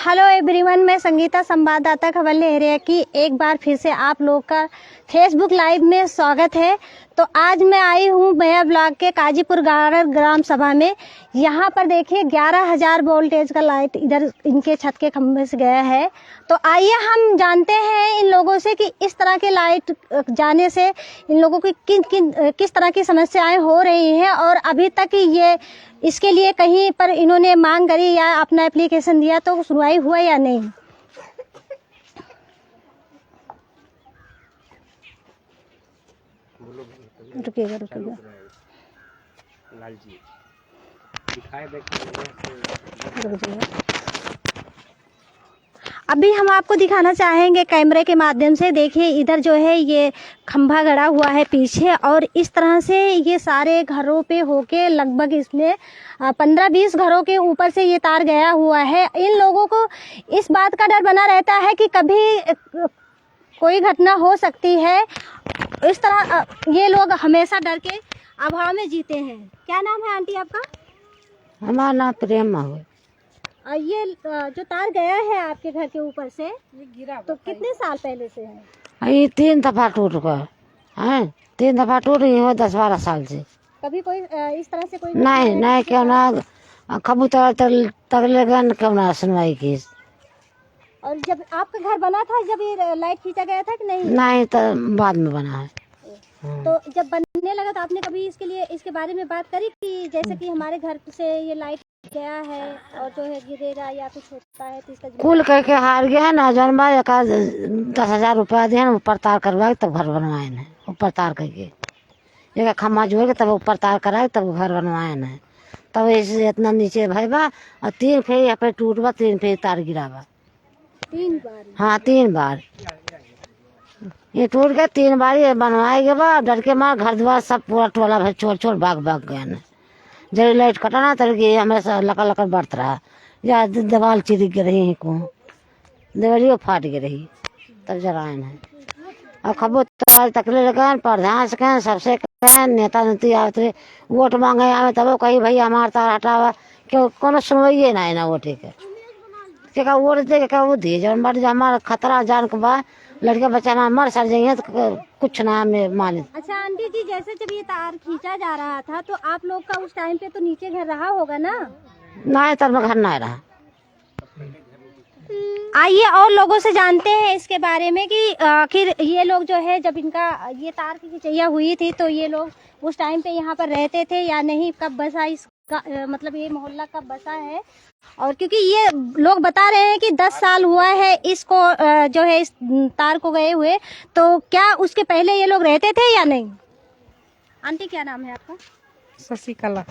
Hello everyone, मैं संगीता, संवाददाता खबर लहरिया की एक बार फिर से आप लोग का फेसबुक लाइव में स्वागत है। तो आज मैं आई हूँ बया ब्लॉक के काजीपुर ग्राम सभा में। यहाँ पर देखिए 11,000 वोल्टेज का लाइट इधर इनके छत के खंभे से गया है। तो आइए हम जानते हैं इन लोगों से कि इस तरह के लाइट जाने से इन लोगों की किस तरह की समस्याएं हो रही हैं और अभी तक ये इसके लिए कहीं पर इन्होंने मांग करी या अपना एप्लीकेशन दिया तो सुनवाई हुआ या नहीं। रुकिएगा लाल जी दिखाए देखिए। अभी हम आपको दिखाना चाहेंगे कैमरे के माध्यम से। देखिए इधर जो है ये खंभा गड़ा हुआ है पीछे और इस तरह से ये सारे घरों पे होके लगभग इसमें 15-20 घरों के ऊपर से ये तार गया हुआ है। इन लोगों को इस बात का डर बना रहता है कि कभी कोई घटना हो सकती है। इस तरह ये लोग हमेशा डर के अभाव में जीते हैं। क्या नाम है आंटी आपका? हमारा नाम प्रेम है। ये जो तार गया है आपके घर के ऊपर से ये गिरा तो कितने साल पहले से है? ये 3 दफा टूट गया है। 3 दफा टूट गई हो 10-12 साल से। कभी कोई इस तरह से कोई नहीं क्यों ना कबूतर तगलेगन क्यों ना सुनवाई की। और जब आपका घर बना था जब ये लाइट खींचा गया था कि नहीं? नहीं तो बाद में बना है। तो जब बनने लगा तो आपने कभी इसके बारे में बात करी कि जैसे कि हमारे घर से ये लाइट गया है और जो है गिरेगा या कुछ होता है तो इसका कुल कह के हार गया है ना। जौन बा 10,000 रुपया दिए ऊपर तार करवाए तब घर बनवाए न। ऊपर तार करके एक खम्भा जोड़ के तब ऊपर तार कराए तब घर बनवाए न। तब ऐसे इतना नीचे भैबा और 3 फेर यहाँ पे टूटबा 3 फेर तार गिराबा। 3 बार? हाँ 3 बार ये टूट गया। 3 बार ये बनवाए गए बा। डर के मार घर द्वार सब पूरा टोला भर चोर भाग गया न। जब लाइट कटाना तर के हमेशा लकड़ बढ़त रहा या दीवार चिरिक गिर रही को देवलियो फाट गिर रही तब जराए है। और खबो तकले लगन प्रधान से कहें सबसे कहें नेता नीति आते वोट मांगे आवे तब कही भाई हमार तार हटावा क्यों कोनो सुनवाइए ना है ना वोटे के वोट दे के वो दिए जब मर हमारा खतरा जान के बाद लड़के बच्चा ना मर सर जाइए तो कुछ ना में माने। अच्छा आंटी जी, जैसे जब ये तार खींचा जा रहा था तो आप लोग का उस टाइम पे तो नीचे घर रहा होगा ना? नहीं तब घर नहीं रहा। आइए और लोगों से जानते हैं इसके बारे में कि आखिर ये लोग जो है जब इनका ये तार की खिंचैया हुई थी तो ये लोग उस टाइम पे यहाँ पर रहते थे या नहीं, कब बसा इसका मतलब ये मोहल्ला कब बसा है। और क्योंकि ये लोग बता रहे हैं कि 10 साल हुआ है इसको जो है इस तार को गए हुए, तो क्या उसके पहले ये लोग रहते थे या नहीं? आंटी क्या नाम है आपका? शशिकला।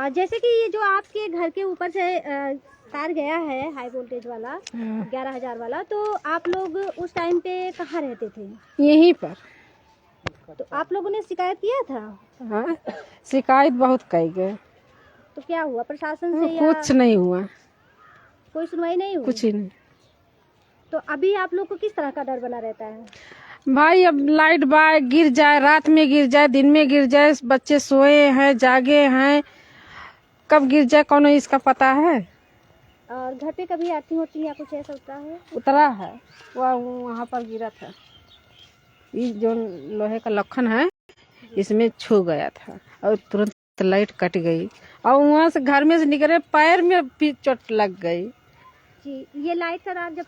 जैसे कि ये जो आपके घर के ऊपर से तार गया है हाई वोल्टेज वाला 11,000 वाला, तो आप लोग उस टाइम पे कहाँ रहते थे? यहीं पर। तो आप लोगों ने शिकायत किया था? हाँ शिकायत बहुत कई गए। तो क्या हुआ प्रशासन से? कुछ नहीं हुआ, कोई सुनवाई नहीं हुई? कुछ ही नहीं। तो अभी आप लोग को किस तरह का डर बना रहता है? भाई अब लाइट गिर जाए, रात में गिर जाए, दिन में गिर जाए, बच्चे सोए हैं जागे हैं, कब गिर जाए कौन इसका पता है। और घर पे कभी आती होती या कुछ ऐसा उतरा है? उतरा है वहाँ पर गिरा था। ये जो लोहे का लखन है इसमें छू गया था और तुरंत लाइट कट गई और वहाँ से घर में से निकले पैर में भी चोट लग गई। जी, ये लाइट का तार जब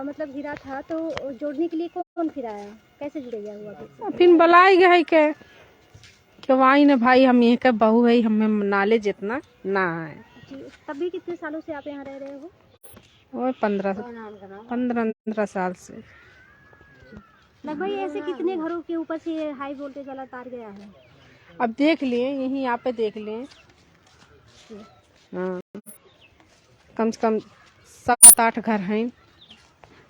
मतलब गिरा था तो जोड़ने के लिए कौन फिर आया, कैसे जुड़ैया हुआ? फिर बुलाई गए के क्यों आई न भाई, हम यहीं का बहू है, हमें नाले जितना ना है। जी, तभी कितने सालों से आप यहाँ रह रहे हो? वो 15 साल से। लगभग ऐसे कितने घरों के ऊपर से हाई वोल्टेज वाला तार गया है? अब देख लिए यहीं यहाँ पे देख लिए। हाँ कम से कम 7-8 घर हैं।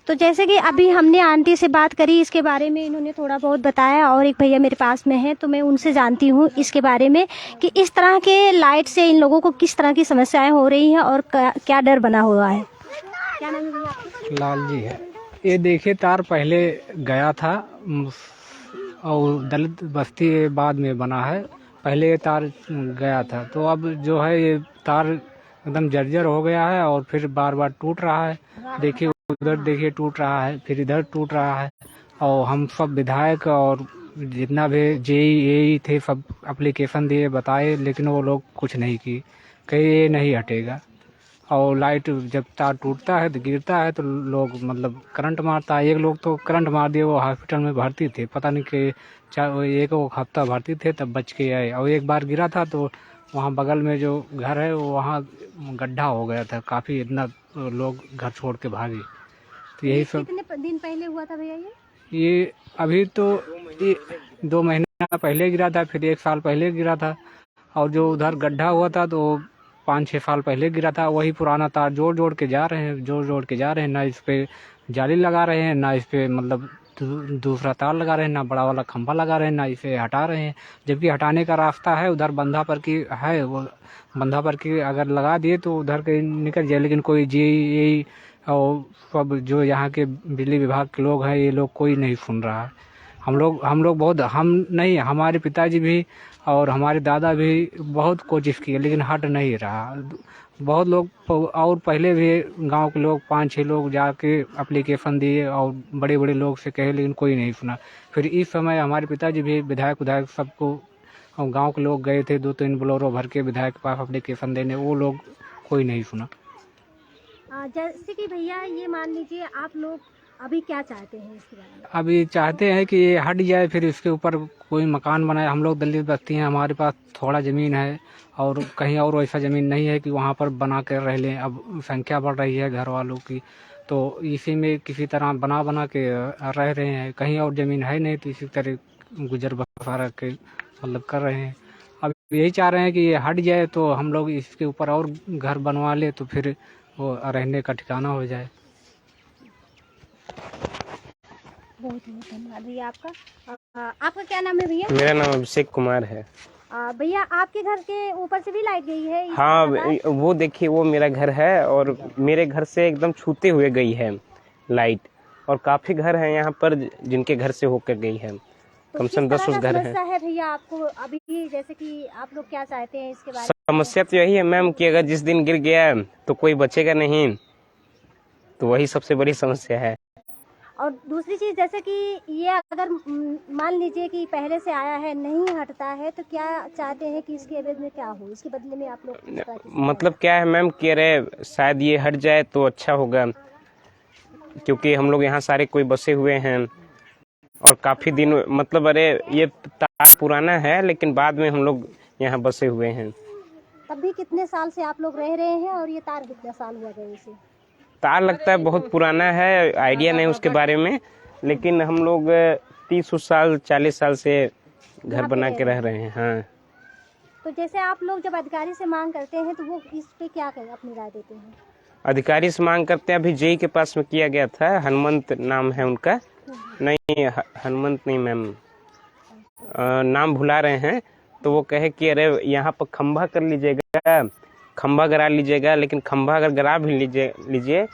तो जैसे कि अभी हमने आंटी से बात करी इसके बारे में, इन्होंने थोड़ा बहुत बताया और एक भैया मेरे पास में है तो मैं उनसे जानती हूँ इसके बारे में कि इस तरह के लाइट से इन लोगों को किस तरह की समस्याएं हो रही हैं और क्या डर बना हुआ है। क्या नाम है भैया आपका? लाल जी है। ये देखिए तार पहले गया था और दलित बस्ती बाद में बना है। पहले ये तार गया था तो अब जो है ये तार एकदम जर्जर हो गया है और फिर बार बार टूट रहा है। देखिए उधर देखिए टूट रहा है, फिर इधर टूट रहा है। और हम सब विधायक और जितना भी जेई थे सब एप्लीकेशन दिए, बताए, लेकिन वो लोग कुछ नहीं किए, कहीं ये नहीं हटेगा। और लाइट जब तार टूटता है तो गिरता है तो लोग मतलब करंट मारता है। एक लोग तो करंट मार दिए, वो हॉस्पिटल में भर्ती थे, पता नहीं कि एक हफ्ता भर्ती थे तब बच के आए। और एक बार गिरा था तो वहाँ बगल में जो घर है वहाँ गड्ढा हो गया था काफ़ी, इतना लोग घर छोड़ के भागे। तो यही सब। कितने दिन पहले हुआ था भैया ये अभी तो ये 2 महीना पहले गिरा था, फिर 1 साल पहले गिरा था। और जो उधर गड्ढा हुआ था तो 5-6 साल पहले गिरा था। वही पुराना तार जोड़ के जा रहे हैं, ना इस पे जाली लगा रहे हैं, ना इस पे मतलब दूसरा तार लगा रहे हैं, ना बड़ा वाला खंभा लगा रहे हैं, ना इसे हटा रहे हैं। जबकि हटाने का रास्ता है उधर बंधा पर की है, वो बंधा पर की अगर लगा दिए तो उधर के निकल जाए। लेकिन कोई जेई और सब जो यहाँ के बिजली विभाग के लोग हैं, ये लोग कोई नहीं सुन रहा है। हम लोग बहुत, हम नहीं, हमारे पिताजी भी और हमारे दादा भी बहुत कोशिश किए, लेकिन हट नहीं रहा। बहुत लोग और पहले भी गांव के लोग 5-6 लोग जाके एप्लीकेशन दिए और बड़े बड़े लोग से कहे, लेकिन कोई नहीं सुना। फिर इस समय हमारे पिताजी भी विधायक सबको, गांव के लोग गए थे 2-3 बोलेरो भर के विधायक के पास एप्लीकेशन देने, वो लोग कोई नहीं सुना। जैसे कि भैया ये मान लीजिए आप लोग अभी क्या चाहते हैं इसके बारे में? अभी चाहते हैं कि ये हट जाए, फिर इसके ऊपर कोई मकान बनाए। हम लोग दलित बस्ती हैं, हमारे पास थोड़ा ज़मीन है और कहीं और वैसा ज़मीन नहीं है कि वहाँ पर बना कर रह लें। अब संख्या बढ़ रही है घर वालों की, तो इसी में किसी तरह बना के रह रहे हैं। कहीं और ज़मीन है नहीं, तो इसी तरह गुजर बसर के मतलब कर रहे हैं। अब यही चाह रहे हैं कि ये हट जाए तो हम लोग इसके ऊपर और घर बनवा ले, तो फिर वो रहने का ठिकाना हो जाए। बहुत बहुत धन्यवाद भैया आपका। आपका क्या नाम है भैया? मेरा नाम अभिषेक कुमार है। भैया आपके घर के ऊपर से भी लाइट गई है? हाँ, वो देखिए, वो मेरा घर है और मेरे घर से एकदम छूते हुए गई है लाइट। और काफी घर हैं यहाँ पर जिनके घर से होकर गई है, कम से कम 10 घर हैं। है भैया आपको अभी, जैसे कि आप लोग क्या चाहते हैं इसके बारे में? समस्या तो यही है मैम कि अगर जिस दिन गिर गया तो कोई बचेगा नहीं, तो वही सबसे बड़ी समस्या है। और दूसरी चीज, जैसे कि ये अगर मान लीजिए कि पहले से आया है, नहीं हटता है, तो क्या चाहते हैं कि इसके एवज में क्या हो, इसके बदले में आप लोग? मतलब क्या है मैम कि अरे शायद ये हट जाए तो अच्छा होगा, क्योंकि हम लोग यहाँ सारे कोई बसे हुए हैं और काफी दिन, मतलब अरे ये तार पुराना है लेकिन बाद में हम लोग यहाँ बसे हुए हैं। तब भी कितने साल से आप लोग रह रहे हैं और ये तार कितना साल हुआ गए इसे? तार लगता है बहुत पुराना है, आइडिया नहीं उसके बारे में, लेकिन हम लोग 30 साल 40 साल से घर बना के रह रहे हैं। हाँ, तो जैसे आप लोग जब अधिकारी से मांग करते हैं तो वो इस पे क्या अपनी राय देते हैं? अधिकारी से मांग करते हैं, अभी जेई के पास में किया गया था, हनुमंत नाम है उनका। नहीं, हनुमंत नहीं मैम, नाम भुला रहे हैं। तो वो कहे कि अरे यहाँ पर खंभा कर लीजिएगा, खंभा गरा लीजिएगा, लेकिन खंभा अगर गरा भी लीजिए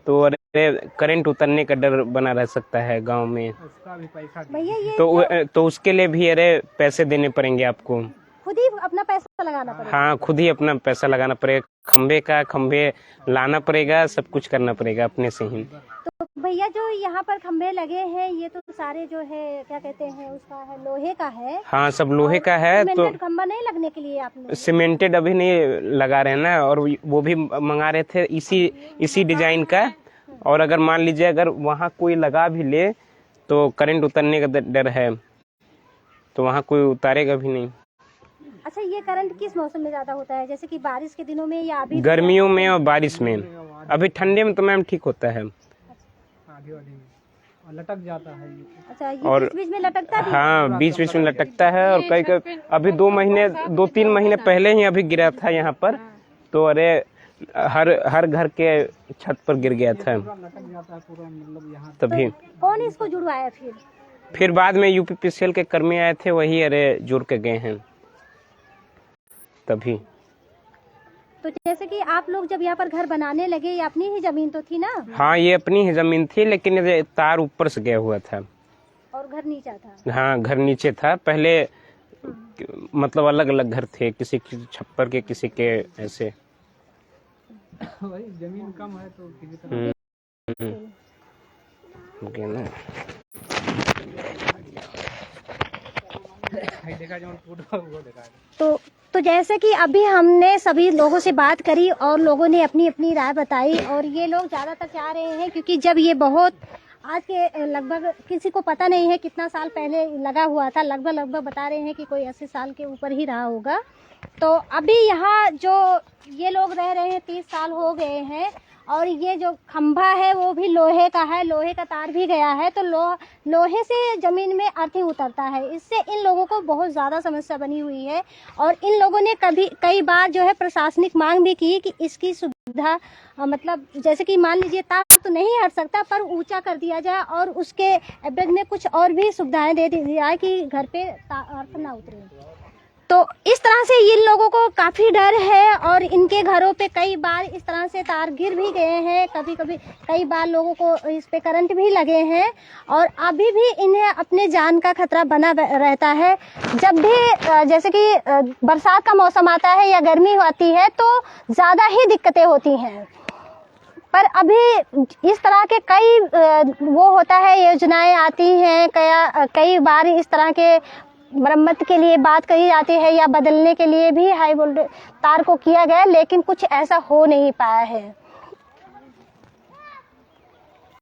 तो अरे करंट उतरने का डर बना रह सकता है गांव में। उसका भी पैसा भैया ये तो उसके लिए भी अरे पैसे देने पड़ेंगे आपको, खुद ही अपना पैसा लगाना पड़ेगा। हाँ, खुद ही अपना पैसा लगाना पड़ेगा, खंभे लाना पड़ेगा, सब कुछ करना पड़ेगा अपने से ही। तो भैया जो यहाँ पर खंभे लगे हैं, ये तो सारे जो है क्या कहते हैं उसका है, लोहे का है? हाँ, सब लोहे का है। तो खंभा नहीं लगने के लिए आप लोग सीमेंटेड अभी नहीं लगा रहे हैं ना, और वो भी मंगा रहे थे इसी डिजाइन का। और अगर मान लीजिए अगर वहाँ कोई लगा भी ले तो करंट उतरने का डर है, तो वहाँ कोई उतारेगा भी नहीं। अच्छा, ये करंट किस मौसम में ज्यादा होता है, जैसे कि बारिश के दिनों में या अभी? गर्मियों में और बारिश में। अभी ठंडे में तो मैम ठीक होता है, आधी में लटक जाता है। अच्छा, ये और बीच में लटकता भी? हाँ, बीच में लटकता है। और कई अभी 2-3 महीने पहले ही अभी गिरा था यहाँ पर, तो अरे हर घर के छत पर गिर गया था तभी। कौन इसको जुड़वाया फिर बाद में यूपीपीसीएल के कर्मी आए थे, वही अरे जुड़ के गए हैं तभी। तो जैसे कि आप लोग जब यहाँ पर घर बनाने लगे, ये अपनी ही जमीन तो थी ना? हाँ, ये अपनी ही जमीन थी, लेकिन ये तार ऊपर से गया हुआ था और घर नीचा था। हाँ, घर नीचे था पहले, मतलब अलग अलग घर थे, किसी के छप्पर के, किसी के ऐसे। वही जमीन कम है तो किसी तरह ओके ना। देखा जो टूटा वो देखा है। तो जैसे कि अभी हमने सभी लोगों से बात करी और लोगों ने अपनी अपनी राय बताई, और ये लोग ज़्यादातर चाह रहे हैं क्योंकि जब ये बहुत आज के लगभग किसी को पता नहीं है कितना साल पहले लगा हुआ था, लगभग बता रहे हैं कि कोई 80 साल के ऊपर ही रहा होगा। तो अभी यहाँ जो ये लोग रह रहे हैं 30 साल हो गए हैं, और ये जो खंभा है वो भी लोहे का है, लोहे का तार भी गया है, तो लोहे से ज़मीन में अर्थिंग उतरता है। इससे इन लोगों को बहुत ज़्यादा समस्या बनी हुई है, और इन लोगों ने कई बार जो है प्रशासनिक मांग भी की कि इसकी सुविधा मतलब जैसे कि मान लीजिए तार तो नहीं हट सकता पर ऊंचा कर दिया जाए और उसके एवरेज में कुछ और भी सुविधाएं दे दी जाए कि घर पे अर्थ ना उतरे। तो इस तरह से इन लोगों को काफ़ी डर है, और इनके घरों पे कई बार इस तरह से तार गिर भी गए हैं, कई बार लोगों को इस पे करंट भी लगे हैं, और अभी भी इन्हें अपने जान का खतरा बना रहता है। जब भी जैसे कि बरसात का मौसम आता है या गर्मी आती है तो ज़्यादा ही दिक्कतें होती हैं, पर अभी इस तरह के कई वो होता है, योजनाएं आती हैं, कई बार इस तरह के मरम्मत के लिए बात कही जाती है या बदलने के लिए भी हाई वोल्टेज तार को किया गया, लेकिन कुछ ऐसा हो नहीं पाया है।